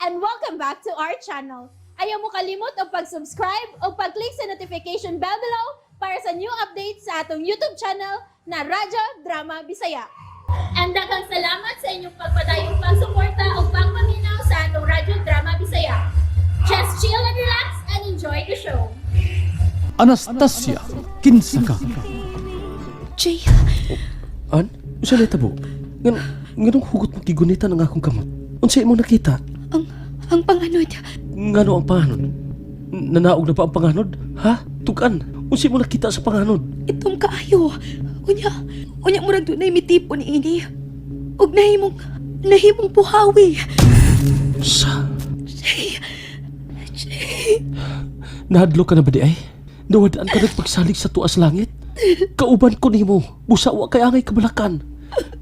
and welcome back to our channel. Ayaw mo kalimot o pag-subscribe o pag-click sa notification bell below para sa new updates sa atong YouTube channel na Radyo Drama Bisaya. And daghang salamat sa inyong pagpadayong pagsuporta o pagpaminaw sa atong Radyo Drama Bisaya. Just chill and relax and enjoy the show. Anastasia, kinsa ka? Jay, An? Usa na tabo? Nganong hugot mo kigunita ng akong kamot? Unsay mo nakita? ang panganod. Ngano ang panganod? Nanaog na ba ang panganod? Ha? Tugan. Unsay mo nakita sa panganod? Itong kaayo. Unya murag doon na imitipon ini. Ug nahimong buhawi. Sa? Jay. Nahadlo ka na ba di ay? Nawadaan ka nagpagsalig sa tuas langit? Kauban ko nimo. Busawa kay angay kabalakan.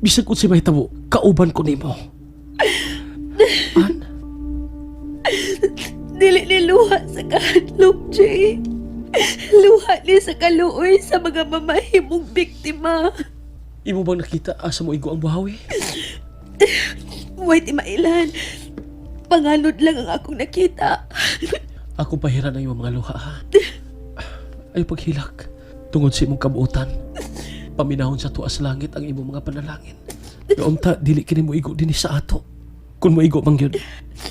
Bisag unsay mahitabo, kauban ko nimo. An? Dili ni luha sa kahadlok, Jay. Luha ni sa kaluoy sa mga mamahimong biktima. Imo bang nakita asa mo igo ang buhawi? Huwag mailan. Panganod lang ang akong nakita. Akong pahiran ang iyong mga luha, ha? Ay paghilak. Tungod sa imong kabuutan. Paminahon sa tuas langit ang imong mga panalangin. Noong ta, dili kini mo igo din sa ato. Kung mo igo mang yun,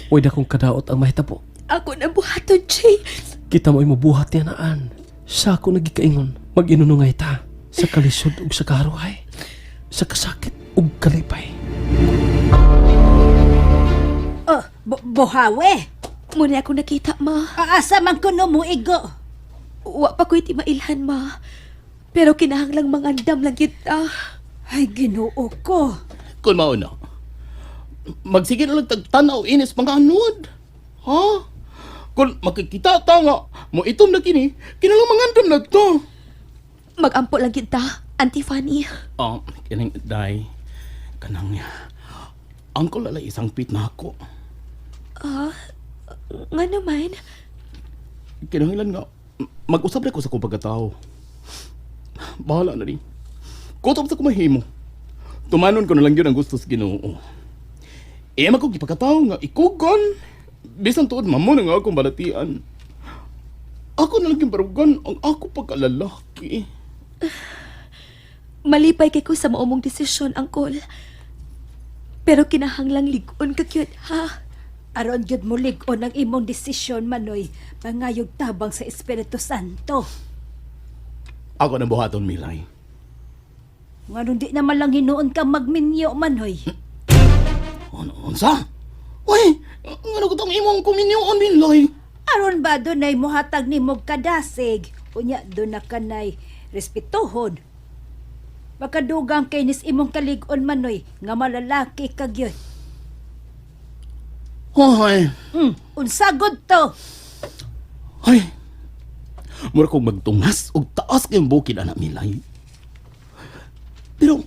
huwag akong kadaot ang mahitabo. Ako na buhaton, Jay. Kita mo imo buhat niya naan. Sa ako nagikaingon, mag-inunungay ta. Sa kalisod ug sa karuhay. Sa kasakit ug kalipay. Oh, buhawe. Muna ako nakita, ma. Asa man kuno mo igo. Wa pa ko'y timailhan, ma. Pero kinahanglang mangandam lang kita. Ay, Ginoo ko. Kung mauna, magsige na lang tagtanaw inis mga anod. Ha? Kung makikita ta nga, mo itom na kini, kinalang mangandam na to. Magampo lang kita, Auntie Fanny. Kining day, kanang niya. Angkol alay isang pit na ako. Nga naman. Kinahanglan nga, mag-usap na ko sa kong pagkatao. Bahala na rin. Kutob sa kumahimo. Tumanon ko na lang yun ang gusto sa Ginoo. Ema ko gipagkatao nga ikugon. Bisan tuod mamon nga akong balatian. Ako na lang yung barugan ang ako pagkalalaki. Malipay kay ko sa maumong desisyon, Angkol. Pero kinahanglang ligon ka kyut, ha? Aron gyud mo lig-on ang imong desisyon, Manoy. Pangayog tabang sa Espiritu Santo. Ako na buhaton, Milay. Nganong di naman lang hinuon ka magminyo, Manoy. Ano sa? Uy! Ano ko itong imong kuminyoon, Milay? Aron ba dunay muhatag ni mog kadasig? Unya doon na kanay respetuhon. Makadugang kay nis imong kalig-on, Manoy, nga malalaki kagyod. Hoy! Unsagod to. Ay! Mura kong magtungas o taas kayong bukid, anak Milay. Pero,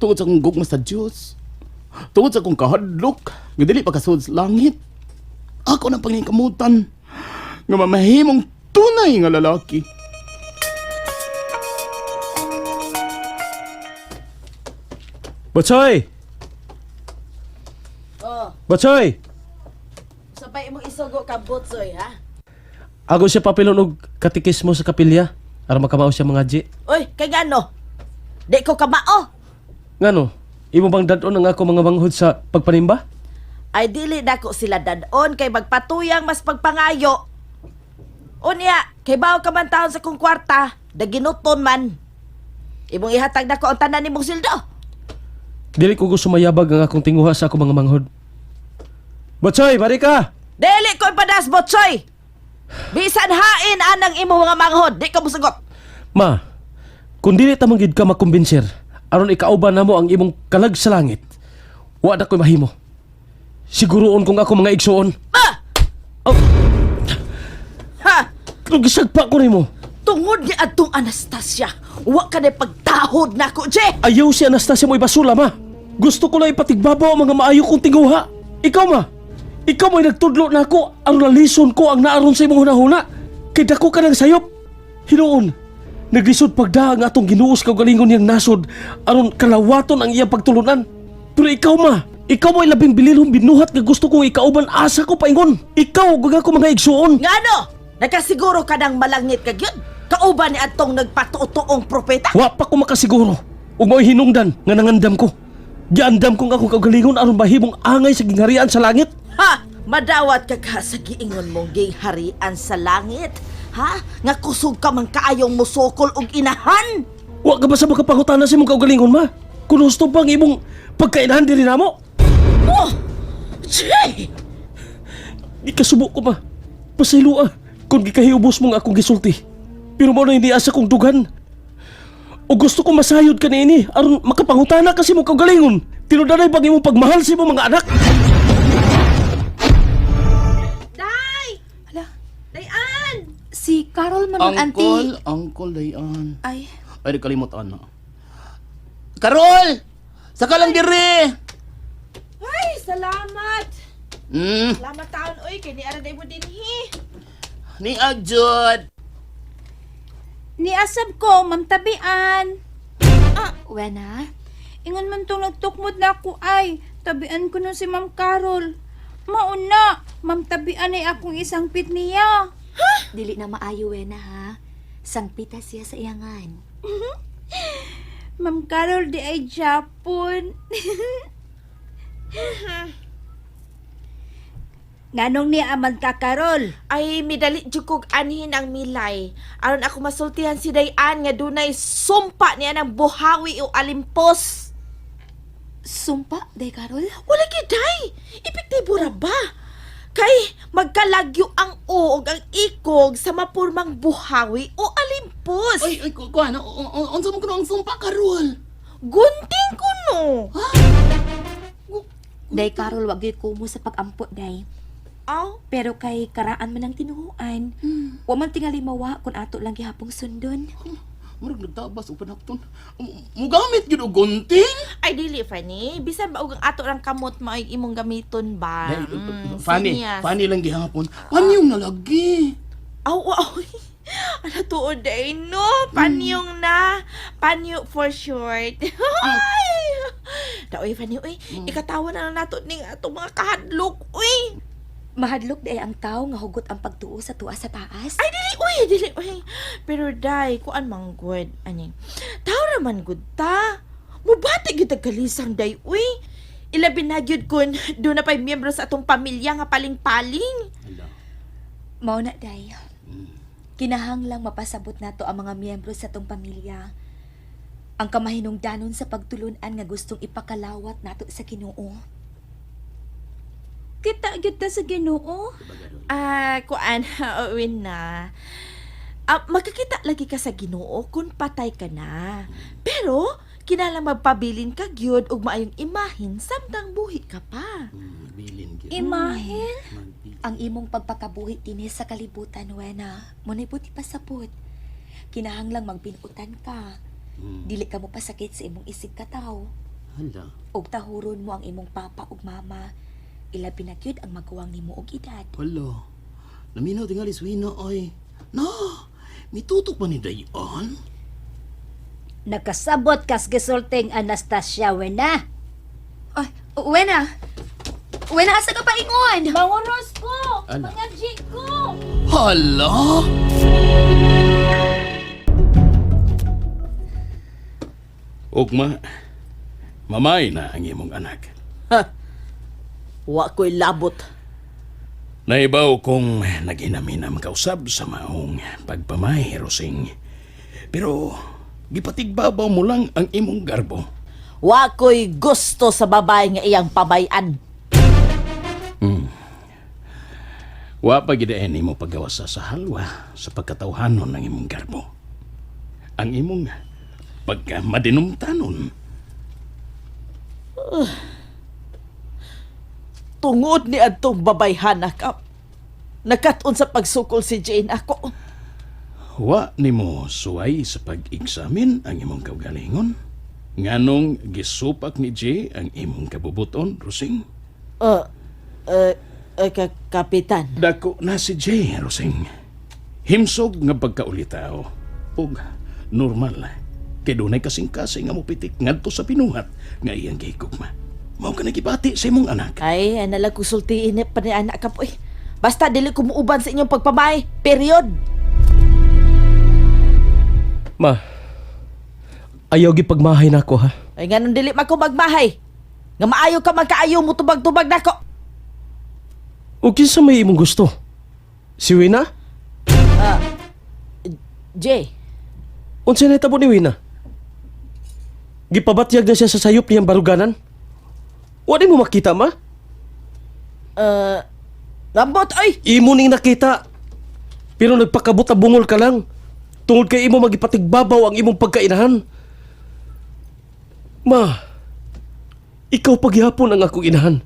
tungod sa kong gugma sa Diyos, tungod sa kong kahadlok, nga dili pa kasud sa langit, ako na pangikamutan, nga mamahimong tunay nga lalaki. Batsoy! Oh, Batsoy! sabay mong isugo ka butsoy, ha? Ako siya papilon og katikismo sa kapilya. Para makamao siya mga ji. Uy, kay gano? Di ko kamao. Ngano? Imo bang dadon ang ako mga manghud sa pagpanimba? Ay dili dako sila dadon kay magpatuyang mas pagpangayo. Unya, kay bawo ka man taon sa kong kwarta, daginuton man. Imong ihatag nako ang tanan nimong sildo. Dili ko gusto mayabag ang akong tinguha sa akong mga manghod. Batsoy, bari ka! Dili ko ipadas botsoy. Bisan hain anang imo mga manghod, di ka musugot. Ma, kung dili ta manggid ka makumbinser, aron ikauban namo ang imong kalag sa langit, wa na ko'y mahimo. Siguroon kung ako mga igsuon. Oh, Ha? gisagpa ko nimo. Tungod ni adtong Anastasia, wa ka na pagtahod nako, je. Ayaw si Anastasia mo ibasula, ma. Gusto ko lang ipatigbabaw ang mga maayo kong tinguha. Ikaw, ma. Ikaw mo'y nagtudlo na ako, aron nalison ko ang naaron sa imong hunahuna. Kay dako ka ng sayop. Hinuon, naglisod pagda ang atong ginuos kag galingon niyang nasod, aron kalawaton ang iyang pagtulunan. Pero ikaw, ma, Ikaw mo'y labing bililong binuhat nga gusto kong ikauban asa ko paingon. Ikaw, gaga ko mga igsuon. Ngano? Nakasiguro ka ng malangit ka gyud? Kauban ni atong nagpatutuong propeta? Wa pa ko makasiguro. Ug mo'y hinungdan nga nangandam ko. Giandam ko nga akong kaugalingon aron mahimong angay sa gingharian sa langit. Ha! Madawat ka ka sa giingon mong gingharian sa langit. Ha? Nga kusog ka man kaayong musukol og inahan. Wa ka ba sa makapangutana sa imong kaugalingon, ma? Kung gusto pang imong pagkainahan diri namo. Oh! Jay! Ikasubo ko, ma. Pasaylo kung gikahiubos mo nga akong gisulti. Pero mo na hindi asa kong dugan. O gusto ko masayod ka niini aron makapangutana kasi mo kaugalingon. Tinudanay bang imong pagmahal sa imong mga anak? Day! Hala, Dayan! Si Carol man ang auntie. Uncle Dayan. Ay, Ay, nakalimot na. Karol! Saka lang diri! Ay, salamat! Hmm, Salamat taon, oy, kay ni Araday mo din ni Adyod. Ni asab ko, Ma'am Tabian. Wena? Ingon man tong nagtukmod na ako ay, tabian ko nun si Ma'am Carol. Mauna, Ma'am Tabian ay akong isang pit niya. Dili na maayo, Wena, ha? Sangpita siya sa iyangan. Ma'am Carol di ay Japon. Nganong ni aman ka, Carol? Ay, midali jukog anhin ang milay. Aron ako masultihan si Dayan nga dunay sumpa niya ng buhawi o alimpos. Sumpa, Day Carol? Wala giday. Epektibo ra ba? Kay magkalagyo ang uog ang ikog sa mapurmang buhawi o alimpos. Ay, kuan, unsa mo kuno ang sumpa, Karol? Gunting ko no. Day Carol, wag gyud kumo sa pag-ampot, Day. Aw, Pero kay karaan man ang tinuhuan, wa man tingali mawa kung ato lang gihapong sundon. Murag nagtabas o panapton. Mugamit gyud og gunting? ay dili Fanny. Bisan ba og ang ato lang kamot maay imong gamiton ba? Sinias. Funny lang gihapon. Panyong nalagi. Aw, aw. Ano tuod day no? Panyong na. Panyo for short. Ay. Daoy Fanny, uy. Ikatawa na lang nato ning ato mga kahadlok, uy. Mahadlok day ang tao nga hugot ang pagtuo sa tuwa sa taas. Ay, dili, uy. Pero day, kuan mang good. Ani, tao naman good ta. Mubati gyud kalisang day, uy. Ilabi na gyud kun do na pay miyembro sa atong pamilya nga paling-paling. Mao na, Day. Kinahanglang mapasabot nato ang mga miyembro sa tong pamilya. Ang kamahinungdanon sa pagtulunan nga gustong ipakalawat nato sa Ginoo. Kita kita sa Ginoo. Kuan, uwin na. Magkakita lagi ka sa Ginoo kung patay ka na. Pero, kinalang magpabilin ka gyud og maayong imahin samtang buhi ka pa. Bilin gyud. Imahin? Ang imong pagpakabuhi dinhi sa kalibutan, Wena, munay puti pasabot. Kinahanglang magbinutan ka. Dili ka mo pasakit sa imong isig kataw. Hala. Og tahuron mo ang imong papa ug mama. Ilabi na gyud ang magawang nimo og edad. Hala. Naminaw tingali swina ay. No, mitutok pa ni Dayan. Nakasabot kas gisulting Anastasia, Wena. Ay, Wena! Wena, asa ka pa ingon? Manguros ko! Ala. Mga G ko! Hala! Ugma, mamay na ang imong anak. Wa ko'y labot. Naibaw kong naginaminam kausab sa maong pagpamay, Rosing. Pero, gipatigbabaw mo lang ang imong garbo. Wa ko'y gusto sa babae nga iyang pabayan. Wa pa gidaen imo paggawas sa halwa sa pagkatawhanon ng imong garbo. Ang imong pagkamadinumtanon. Tungod ni adtong babayhan akap. Nakaton sa pagsukol si Jane ako. Wa nimo suway sa pag-examine ang imong kaugalingon. Nganong gisupak ni Jay ang imong kabubuton, Rosing? Kapitan. Dako na si Jay, Rosing. Himsog nga pagkaulitaw. Ug normal. Kay dunay kasing-kasing nga mupitik ngadto sa pinuhat nga iyang gihigugma. Mao ka nagibati sa imong anak. Ay, nalang kusultiin pa ni anak ka po eh. Basta dili ko muuban sa inyong pagpamay. Period. Ma, ayaw gipagmahay na ako ha. Ay, ganun dili man ko magmahay. Nga maayo ka magkaayo mo tubag-tubag na ko. O kinsa may imong gusto? Si Wina? Jay, Unsa na tabo ni Wina? Gipabatyag na siya sa sayop niyang baruganan? Wala mo makita, ma? lambot, ay! Imo ning nakita. Pero nagpakabot na bungol ka lang. Tungod kay imo magipatigbabaw ang imong pagkainahan. Ma, ikaw paghihapon ang akong inahan.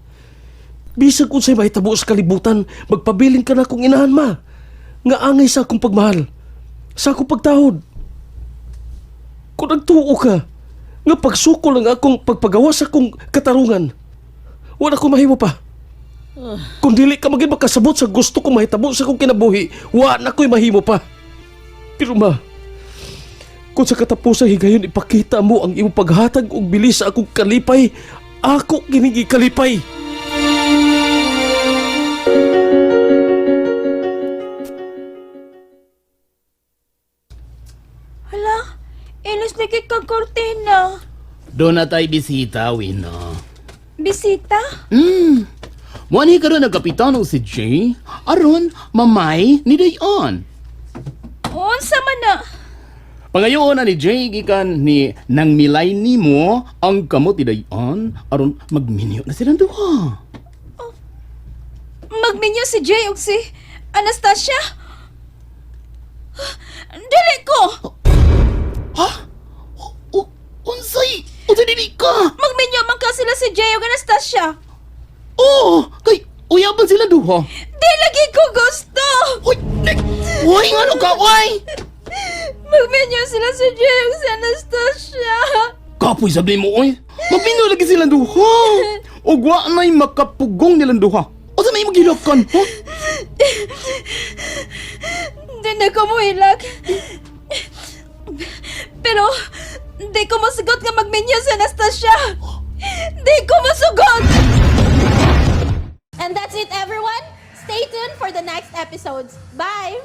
Bisag kung sa'y mahitabo sa kalibutan, magpabiling ka na akong inahan, ma. Nga angay sa akong pagmahal. Sa akong pagtahod. Kung nagtuo ka, nga pagsukol ang akong pagpagawa sa akong katarungan, wala ko mahimo pa. Kung dili ka maging makasabot sa gusto kong mahitabo sa akong kinabuhi, wala ko'y mahimo pa. Pero ma, kung sa katapusan higayon ipakita mo ang imong paghatag og bilis sa akong kalipay, ako kining kalipay. Hala, inis na kang kortina. Doon na tayo bisita, Wina. Bisita? Wani ka rin ang kapitano si Jay, aron mamay ni Dayon. Unsa man na? Pangayoon na ni Jay, gikan ni nang milay ni mo ang kamot ni Dayon, aron magminyo na silang duha. Magminyo si Jay ug si Anastasia? Dili ko! Unsay dili ka? Magminyo man ka sila si Jay ug Anastasia. Oo, kay uyaban sila duha. Di lagi ko gusto! Hoy, ngano ka, oy? Magminyo sila si Jay ug si Anastasia. Kapoy sabi mo, oy. Mapino lagi sila duha. O wa na'y makapugong nilang duha. O sa may magilakan, ha? Di na ko muhilag. Pero, di ko masugot nga magminyo si Anastasia. Di ko masugot! And that's it, everyone. Stay tuned for the next episodes. Bye!